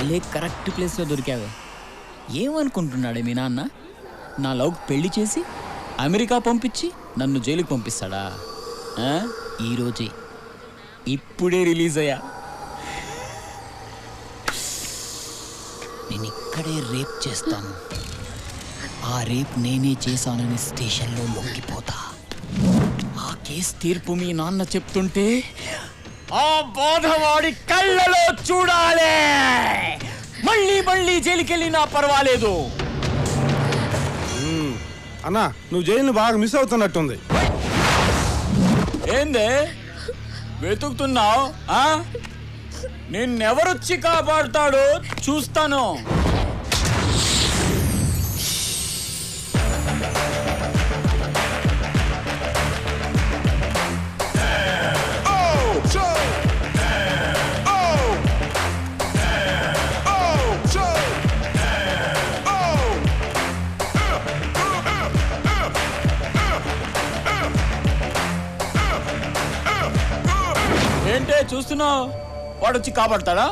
భలే కరెక్ట్ ప్లేస్లో దొరికావు. ఏమనుకుంటున్నాడే మీ నాన్న? నా లవ్ పెళ్లి చేసి అమెరికా పంపించి నన్ను జైలుకి పంపిస్తాడా? ఈరోజే ఇప్పుడే రిలీజ్ అయ్యా. నేను ఇక్కడే రేప్ చేస్తాను. ఆ రేప్ నేనే చేశానని స్టేషన్లో లొంగిపోతా. ఆ కేసు తీర్పు మీ నాన్న చెప్తుంటే ఆ బాధవాడి కళ్ళలో చూడాలి. మళ్ళీ మళ్ళీ జైలుకెళ్ళినా పర్వాలేదు. అన్నా, నువ్వు జైలుని బాగా మిస్ అవుతున్నట్టుంది. ఏందే వెతుకుతున్నావు? నిన్నెవరొచ్చి కాపాడుతాడో చూస్తాను. ఏంటే చూస్తున్నావు? వాడొచ్చి కాపాడతాడా?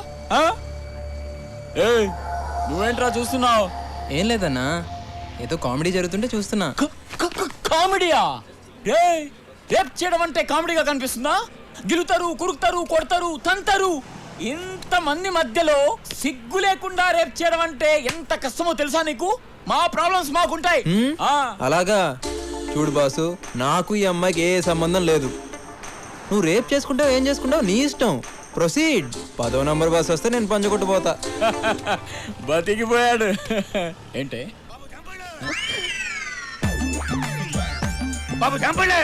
నువ్వేంట్రా చూస్తున్నావు? ఏం లేదన్నా, ఏదో కామెడీ జరుగుతుంటే చూస్తున్నా. కామెడీయా? రేప్ చేయడం అంటే కామెడీగా కనిపిస్తుందా? గిలుతారు, కురుకుతారు, కొడతారు, తంతారు. ఇంతమంది మధ్యలో సిగ్గు లేకుండా రేప్ చేయడం అంటే ఎంత కష్టమో తెలుసా నీకు? మా ప్రాబ్లమ్స్ మాకుంటాయి. అలాగా? చూడు బాసు, నాకు ఈ అమ్మాయికి ఏ సంబంధం లేదు. నువ్వు రేప్ చేసుకుంటావు, ఏం చేసుకుంటావు నీ ఇష్టం. ప్రొసీడ్. 10వ నంబర్ బస్ వస్తే నేను పంచగొట్టుపోతా. బతికిపోయాడు. ఏంటే బాబు చంపండి.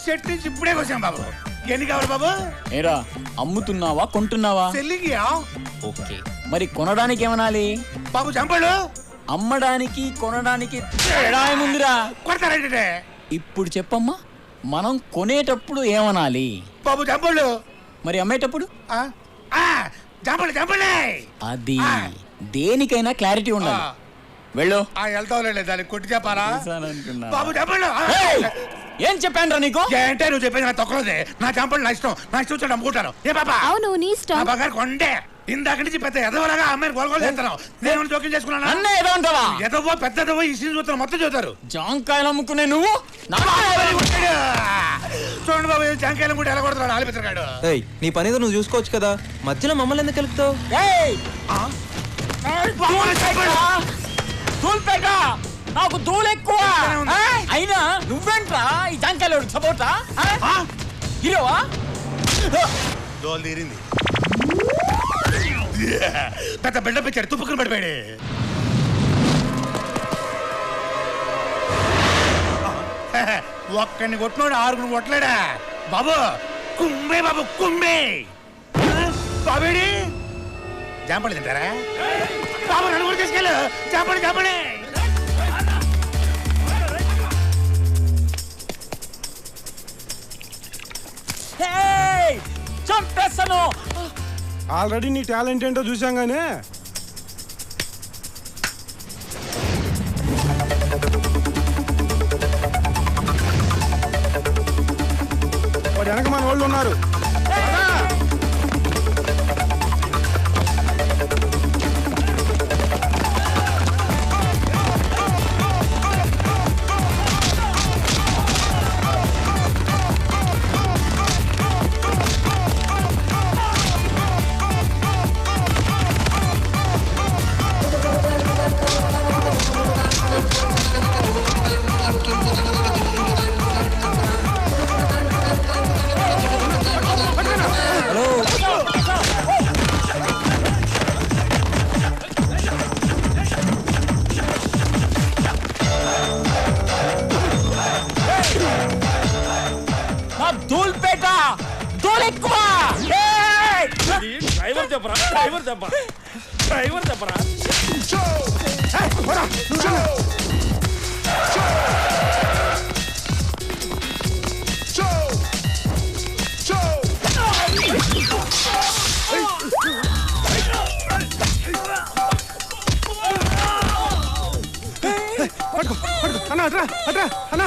సెట్ నుంచి ఇప్పుడే వచ్చాం బాబు. ఎన్ని కావాలి బాబు? ఏరా అమ్ముతున్నావా కొంటున్నావా? సెల్లింగియా? ఓకే, మరి కొనడానికి ఏమనాలి? బాబు చంపడు. అమ్మడానికి కొనడానికి తేడా ఏముందిరా? కొడతారంటే ఇప్పుడు చెప్పమ్మా, మనం కొనేటప్పుడు ఏమనాలి? బాబు చంపడు. మరి అమ్మేటప్పుడు? చంపండి చంపండి. అది దేనికైనా క్లారిటీ ఉండాలి. వెళ్ళు. వెళ్తావులే, దానికి కొట్టి చెప్పాలా? బాబు చంపండి. ఏం చెప్పాను నీకు? ఏంటే నువ్వు చెప్పేది? నా తొక్కలోదే. నా చంపండి నా ఇష్టం. నా ఇష్టం వచ్చాడు అమ్ముకుంటాను. ఏ బాబా? అవును, నీ ఇష్టం. బాగా కొండే ఇందాక నుంచి పెద్ద ఎదవలాగా అమ్మాయిని గొలగొలు చేస్తున్నావు. నేను జోక్యం చేసుకున్నాను. అన్న ఏదో అంటావా? ఎదవో పెద్దదవో ఈ సీన్ చూస్తారు, మొత్తం చూస్తారు. జాంకాయలు అమ్ముకునే నువ్వు చూడండి బాబు, జాంకాయలు కూడా ఎలా కొడుతున్నాడు ఆలిపిస్తున్నాడు. నీ పని ఏదో నువ్వు చూసుకోవచ్చు కదా, మధ్యలో మమ్మల్ని ఎందుకు కలుపుతావు? నాకు దూలు ఎక్కువ. అయినా నువ్వేంట్రా ఈ జాంకాయలు సపోర్టా? హీరోవా? దోలు తీరింది. పెద్ద బిల్డప్ ఇచ్చాడు, తుప్పుకుని పడిపోయాడు. ఒక్కడిని కొట్టినాడు, 6 కొట్టలేడా బాబు? కుమ్మే బాబు కుమ్మే. బాబేడి జాంపడి తింటారా బాబు? 2 కూడా తీసుకెళ్ళు. జాంపడి జాంపడి. చంపేస్తాను. ఆల్రెడీ నీ టాలెంట్ ఏంటో చూసాం గానే. వాడు వెనక మన వాళ్ళు ఉన్నారు. డ్రైవర్ చెప్పరా? అన్నా అట్రా అట్రా అన్నా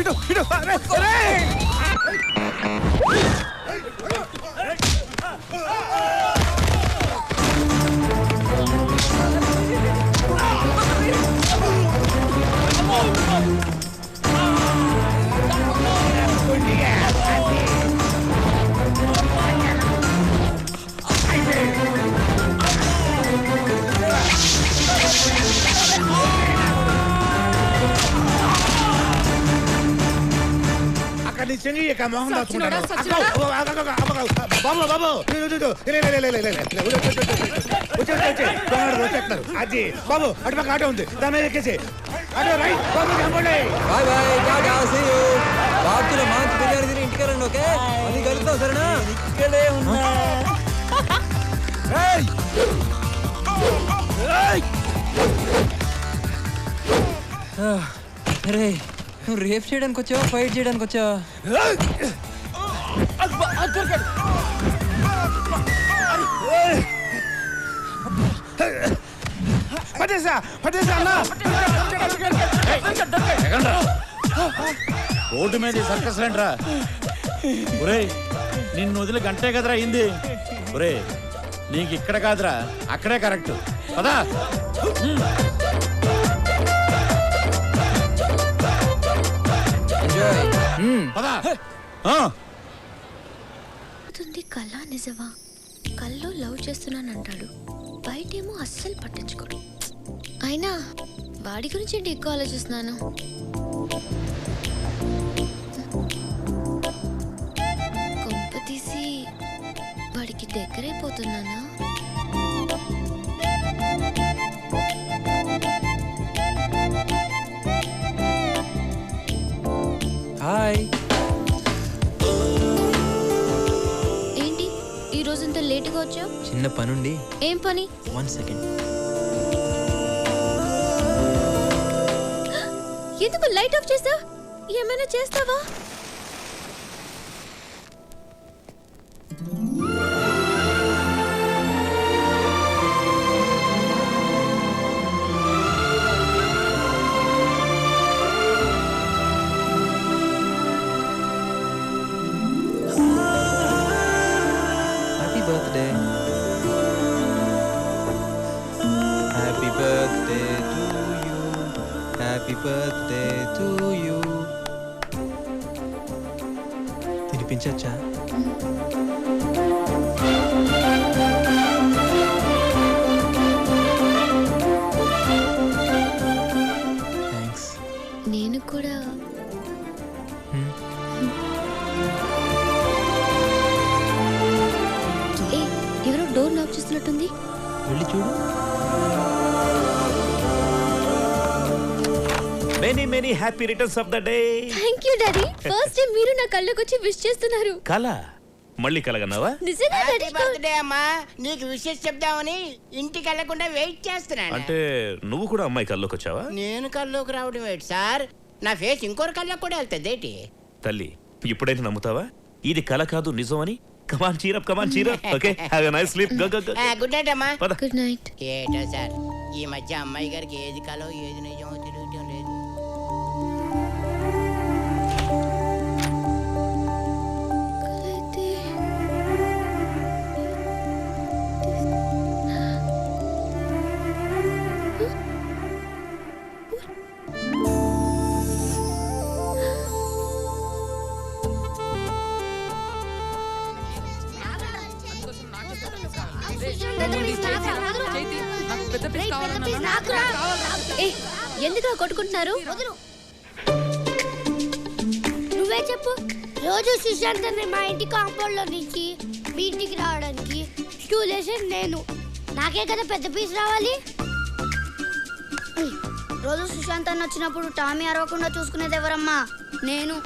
ఇటు ఇటు. నీ చెంగి ఇక మొహం దాచుకుంటాను. సచ్చినోడా, అక్కో, బాబు బాబు వచ్చేస్తున్నారు. అది బాబు అటు పక్క ఆటో ఉంది, దాని మీద ఎక్కేసి ఆటో రైట్ బాబు చంపండి. Bye bye tata see you. బాతుల మంచి బిర్యానీ తిని ఇంటికి వెళ్ళండి, ఓకే? అది కలుద్దాం, సరేనా? ఇక్కడే ఉన్నా. రే, నువ్వు రేప్ చేయడానికి వచ్చావా, ఫైట్ చేయడానికి వచ్చావా? అబ్బా, అది దొరికాడు. పట్టేసా అన్న. రోడ్డు మీద సర్కస్ రండిరా. ఒరే నిన్ను వదిలి గంటే కదరా అయింది. ఒరే నీకు ఇక్కడ కాదురా అక్కడే కరెక్ట్. పదా ఎంజాయ్. పదా. కళ నిజమా? కల్లో లవ్ చేస్తున్నానంటాడు, బయటేమో అస్సలు పట్టించుకోడు. అయినా వాడి గురించి ఏంటి ఎక్కువ ఆలోచిస్తున్నాను? కొంప తీసి వాడికి దగ్గరైపోతున్నానా? హాయ్. ఏంటి ఈ రోజంతా లేటుగా వచ్చావు? చిన్న పనుండి. ఏం పని? 1 సెకండ్. ఎందుకు లైట్ ఆఫ్ చేసావు? ఏమైనా చేస్తావా? Happy birthday. Happy birthday to you. Happy birthday to you. తినిపించచ్చా? థ్యాంక్స్. నేను కూడా. ఏ, ఎవరో డోర్ నాక్ చేస్తున్నట్టుంది. వెళ్ళి చూడు. Many happy returns of the day. Thank you daddy. First time మీరు నా కళ్ళకి వచ్చి విష్ చేస్తున్నారు. కళ మళ్ళీ కలగన్నావా? నిజంగా డాడీ? బర్త్డే అమ్మా, నీకు విషెస్ చెప్దామని ఇంటికి వెళ్లకుండా వెయిట్ చేస్తున్నాను. అంటే నువ్వు కూడా అమ్మాయి కల్లోకి వచ్చావా? నేను కల్లోకి రావడం ఏంటి సార్? నా ఫేస్ ఇంకోరి కళ్ళకి కూడా వెళ్తుంది ఏంటి? తల్లి ఇప్పుడైతే నమ్ముతావా ఇది కళ కాదు నిజం అని? Come on cheer up okay have a nice sleep. Go go go. Good night అమ్మా. పద. Good night. ఏటో సార్, ఈ మధ్య అమ్మాయి గారికి ఏది కలో ఏది నిజమో తిరుగుతూ లేదు. ఏ, ఎందుకు కొట్టుకుంటున్నారు? నువ్వే చెప్పు. రోజు సుశాంత్ మా ఇంటి కాంపౌండ్ లో నుంచి మీ ఇంటికి రావడానికి స్టూల్ వేసేది నేను. నాకే కదా పెద్ద పీస్ రావాలి. రోజు సుశాంత్ అన్న వచ్చినప్పుడు టామీ అరవకుండా చూసుకునేది ఎవరమ్మా? నేను.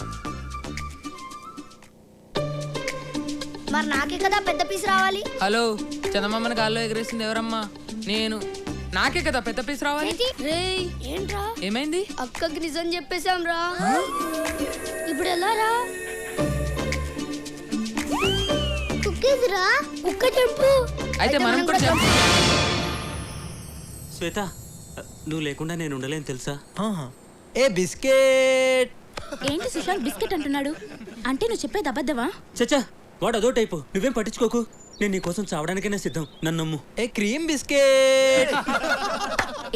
మరి నాకే కదా పెద్ద పీస్ రావాలి. హలో, చందమామని గాల్లో ఎగరేసింది ఎవరమ్మా? నేను. నాకే కదా పెద్ద పీస్ రావాలి. రేయ్, ఏంట్రా ఏమైంది? అక్కకి నిజం చెప్పేశాం రా. ఇప్పుడు ఎలా రా? కుక్కేదిరా, కుక్క చంపు. అయితే మనం కూడా చెప్పు. శ్వేత, నువ్వు లేకుండా నేను ఉండలేను తెలుసా? ఏ బిస్కెట్. ఏంటి సుశాంత్ బిస్కెట్ అంటున్నాడు? అంటే నువ్వు చెప్పేది అబద్ధమా? చచ్చా, వాడు అదో టైపు. నువ్వేం పట్టించుకోకు. నేను నీ కోసం చావడానికైనా సిద్ధం. నన్ను నమ్ము. ఏ క్రీమ్ బిస్కెట్.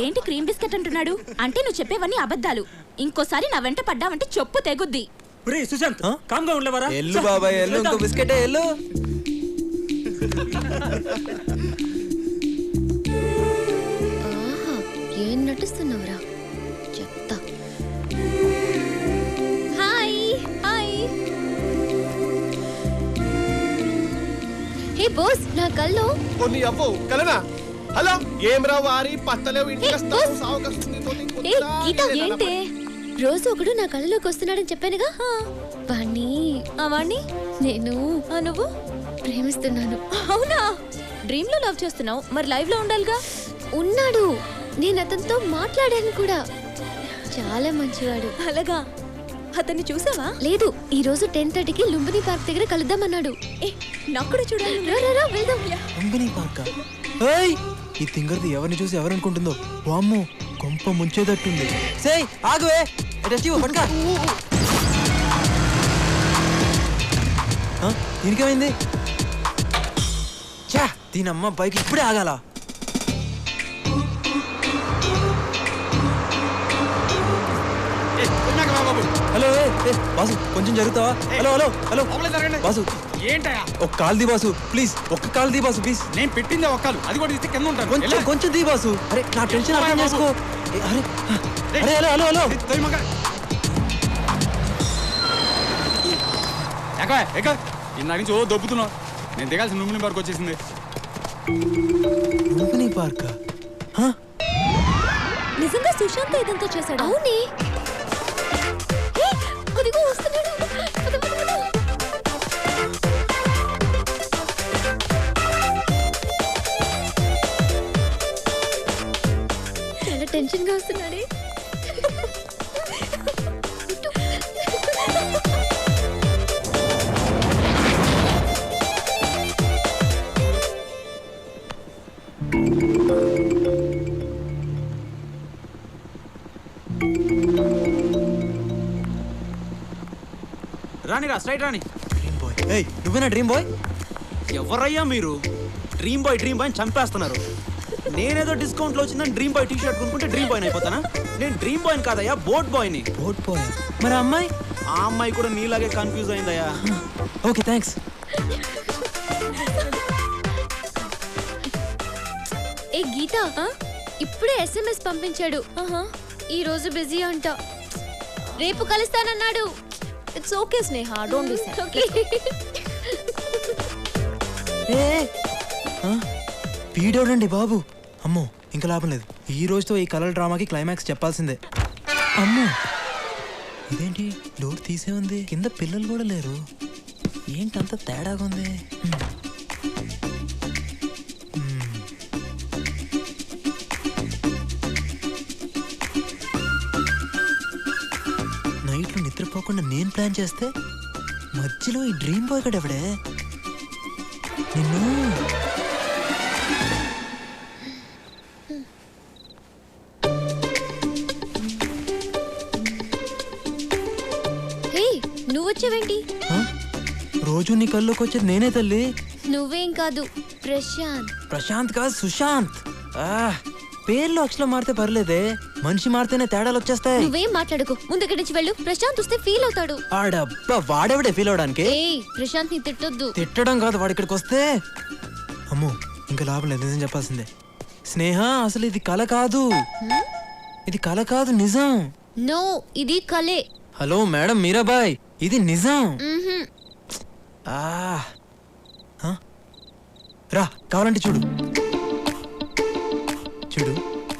ఏంటి క్రీమ్ బిస్కెట్ అంటున్నాడు? అంటే నువ్వు చెప్పేవన్నీ అబద్ధాలు. ఇంకోసారి నా వెంట పడ్డావంటే చెప్పు తెగుద్ది. రే సుశాంత్, కామ్గా ఉండలేవరా? ఎల్లు బాబాయ్ ఎల్లు, ఇంకో బిస్కెటే ఎల్లు. ఆహా, ఏం నటిస్తున్నావురా? చెప్తా. Hi hi. ఏ బాస్ నా కల్లో కొన్ని అవ్వు కలనా హలో ఏం రా వారి పత్తలేవు ఇంటికి ఏ, వస్తావు బస్. సావు కస్తుంది తోటి ఏ గీత ఏంటే రోజు ఒకడు నా కళ్ళలోకి వస్తున్నాడని చెప్పానుగా వాణ్ణి వాణ్ణి నేను నువ్వు ప్రేమిస్తున్నాను. అవునా? డ్రీమ్ లో లవ్ చేస్తున్నావు, మరి లైవ్ లో ఉండాలిగా. ఉన్నాడు, నేను అతనితో మాట్లాడాను కూడా. చాలా మంచివాడు. అలాగా? అతన్ని చూసావా? లేదు, ఈ రోజు 10:30కి లుంబిని పార్క్ దగ్గర కలుద్దామన్నాడు. నాకు కూడా చూడాలి. వెళ్దాం. లుంబిని పార్క్. ఏయ్ ఈ తింగర్ది ఎవరిని చూసి ఎవరనుకుంటుందో. వామ్మో కొంప ముంచేటట్టుంది. సేయ్ ఆగువే టెస్టివ్ పట్టుకా. దీనికేమైంది? చా దీనమ్మ బైక్ ఇప్పుడే ఆగాల. హలో బాసు కొంచెం జరుగుతావా? హలో హలో హలో బాసు ఏంటయా ఒక కాల్ ది బాసు ప్లీజ్, ఒక్క కాల్ ది బాసు ప్లీజ్. నేను పెట్టిందే ఒక్కలు, అది కూడా ఇస్తే కింద ఉంటాను. కొంచెం కొంచెం ది బాసు. అరే నా టెన్షన్ అర్థం చేసుకో. అరే అరే హలో హలో హలో ఇందా నుంచి ఓ దొబ్బుతున్నావు. నేను దిగాల్సిన లుంబిని పార్క్ వచ్చేసింది. లుంబిని పార్క్? నిజంగా సుశాంత్ ఇదంతా చేశాడు? అవునే. అదిగో వస్తున్నాడు. చాలా టెన్షన్ గా వస్తున్నాడే. రానిరా స్ట్రైట్ రాని. Dream boy. ఏయ్ నువ్వేనా డ్రీమ్ బాయ్? ఎవరయ్యా మీరు? డ్రీమ్ బాయ్ అని చంపేస్తున్నారు. నేనేదో డిస్కౌంట్లో వచ్చిందని డ్రీమ్ బాయ్ టీ-షర్ట్ కొనుక్కుంటే డ్రీమ్ బాయ్ అయిపోతానా? నేను డ్రీమ్ బాయ్ కాదయ్యా, బోట్ బాయ్ని. Boat boy? మరి అమ్మాయి? ఆ అమ్మాయి కూడా నీలాగే కన్ఫ్యూజ్ అయిందయ్యా. Okay thanks. ఏ గీత, ఇప్పుడే SMS పంపించాడు. ఈ రోజు బిజీ అంట, రేపు కలుస్తానన్నాడు. It's okay Sneha, don't be sad. Okay. వీడోడండి బాబు. అమ్మో ఇంకా లాభం లేదు. ఈ రోజుతో ఈ కలర్ డ్రామాకి క్లైమాక్స్ చెప్పాల్సిందే. అమ్మో ఇదేంటి డోర్ తీసే ఉంది, కింద పిల్లలు కూడా లేరు. ఏంటంత తేడాగా ఉంది? నైట్లో నిద్రపోకుండా నేను ప్లాన్ చేస్తే మధ్యలో ఈ డ్రీమ్ బాయ్ గడ ఎవడే? నిన్ను నువ్వు వచ్చావేంటి? రోజు నీ కల్లోకి వచ్చేది నేనే తల్లి. నువ్వేం కాదు, ప్రశాంత్. ప్రశాంత్ కాదు సుశాంత్. పేర్లు అక్షరం మారితే పర్లేదే, మనిషి మారితేనే తేడాలు వచ్చేస్తాయి. నువ్వేం మాట్లాడుకో, ముందు ఇక్కడి నుంచి వెళ్ళు. ప్రశాంత్ వస్తే ఫీల్ అవుతాడు. ఆడబ్బా వాడెవడే ఫీల్ అవడానికి? ప్రశాంత్ ని తిట్టొద్దు. తిట్టడం కాదు, వాడు ఇక్కడికి వస్తే అమ్మో ఇంకా లాభం లేదు. నిజం చెప్పాల్సిందే. స్నేహ అసలు ఇది కల కాదు, ఇది కల కాదు నిజం. నో ఇది కలే. హలో మేడం మీరాబాయ్, ఇది నిజం. రా కావాలంటే చూడు. చూడు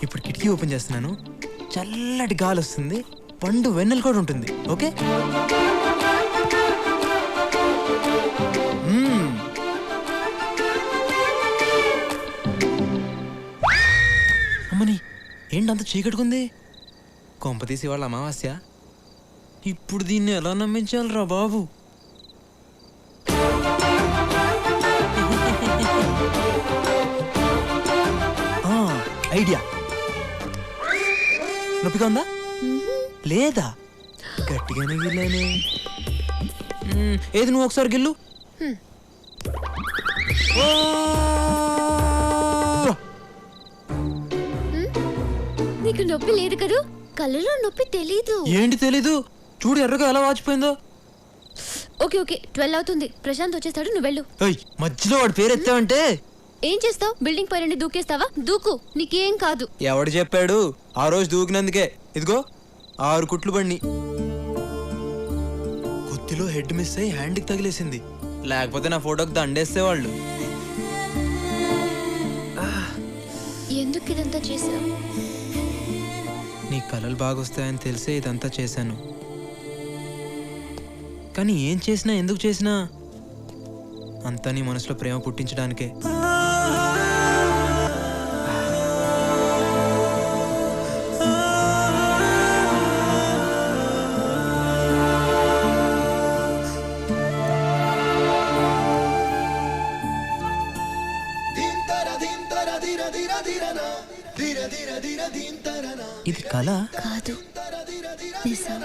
ఇప్పుడు కిటికీ ఓపెన్ చేస్తున్నాను, చల్లటి గాలి వస్తుంది, పండు వెన్నెల కూడా ఉంటుంది. ఓకే అమ్మని ఏంటంత చీకట్టుకుంది? కొంపతీసి వాళ్ళ అమావాస్య. ఇప్పుడు దీన్ని ఎలా నమ్మించాలరా బాబు? ఐడియా. నొప్పిగా ఉందా? లేదా? గట్టిగానే గిల్లానే. ఏది నువ్వు ఒకసారి గిల్లు. నీకు నొప్పి లేదు కదూ? కళ్ళలో నొప్పి తెలీదు. ఏంటి తెలీదు? చూడు ఎర్రగా ఎలా వాచిపోయిందో. ఓకే ఓకే 12 అవుతుంది, ప్రశాంత్ వచ్చేస్తాడు, నువ్వు వెళ్ళు. మధ్యలో వాడి పేరు ఎత్తావంటే ఏం చేస్తావు? బిల్డింగ్ పైన దూకేస్తావా? దూకు, నీకేం కాదు. ఎవడు చెప్పాడు? ఆ రోజు దూకినందుకే ఇదిగో 6 కుట్లు బండి. కొద్దిలో హెడ్ మిస్ అయ్యి హ్యాండ్కి తగిలేసింది, లేకపోతే నా ఫోటోకి దండేస్తే వాళ్ళు. ఎందుకు ఇదంతా చేసావు? నీ కలలు బాగొస్తాయని తెలిసే ఇదంతా చేశాను. కానీ ఏం చేసినా ఎందుకు చేసినా అంతా నీ మనసులో ప్రేమ పుట్టించడానికే. ఇది కళ కాదు, నిజం.